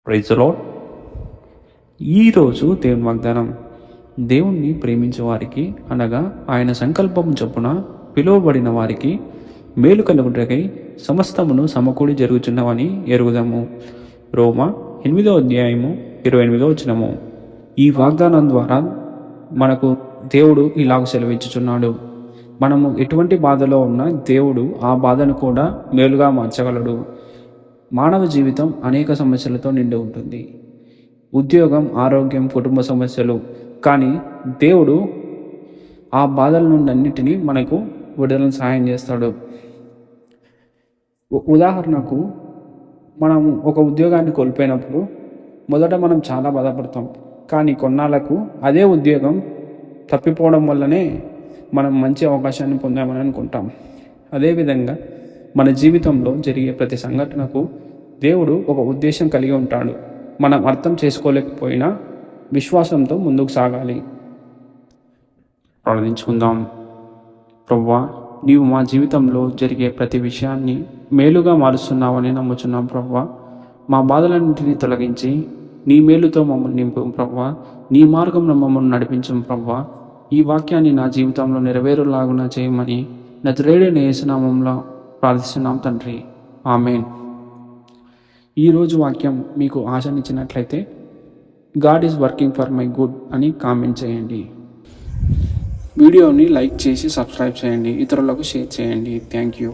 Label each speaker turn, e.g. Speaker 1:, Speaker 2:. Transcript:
Speaker 1: Praise the lord. ఈరోజు దేవుని వాగ్దానం, దేవుణ్ణి ప్రేమించే వారికి అనగా ఆయన సంకల్పం చొప్పున పిలువబడిన వారికి మేలు కలుగుటకై సమస్తమును సమకూడి జరుగుచున్నవని ఎరుగుదాము. రోమా 8వ అధ్యాయము 28వ వచనము. ఈ వాగ్దానం ద్వారా మనకు దేవుడు ఇలాగ సెలవిచ్చుచున్నాడు. మనము ఎటువంటి బాధలో ఉన్నా దేవుడు ఆ బాధను కూడా మేలుగా మార్చగలడు. మానవ జీవితం అనేక సమస్యలతో నిండి ఉంటుంది. ఉద్యోగం, ఆరోగ్యం, కుటుంబ సమస్యలు. కానీ దేవుడు ఆ బాధల నుండి అన్నిటినీ మనకు విడుదల సహాయం చేస్తాడు. ఉదాహరణకు, మనము ఒక ఉద్యోగాన్ని కోల్పోయినప్పుడు మొదట మనం చాలా బాధపడతాం. కానీ కొన్నాళ్ళకు అదే ఉద్యోగం తప్పిపోవడం వల్లనే మనం మంచి అవకాశాన్ని పొందామని అనుకుంటాం. అదేవిధంగా మన జీవితంలో జరిగే ప్రతి సంఘటనకు దేవుడు ఒక ఉద్దేశం కలిగి ఉంటాడు. మనం అర్థం చేసుకోలేకపోయినా విశ్వాసంతో ముందుకు సాగాలి. ప్రార్థించుకుందాం. ప్రభువా, నీవు మా జీవితంలో జరిగే ప్రతి విషయాన్ని మేలుగా మారుస్తున్నావని నమ్ముచున్నాం. ప్రభువా, మా బాధలన్నింటినీ తొలగించి నీ మేలుతో మమ్మల్ని నింపు. ప్రభువా, నీ మార్గంలో మమ్మల్ని నడిపించం. ప్రభువా, ఈ వాక్యాన్ని నా జీవితంలో నెరవేరులాగున చేయమని నజరేయుడైన యేసు నామములో ప్రార్థిస్తున్నాం తండ్రి. ఆమేన్. ఈరోజు వాక్యం మీకు ఆశనిచ్చినట్లయితే God is working for my good అని కామెంట్ చేయండి. వీడియోని లైక్ చేసి సబ్స్క్రైబ్ చేయండి. ఇతరులకు షేర్ చేయండి. Thank you.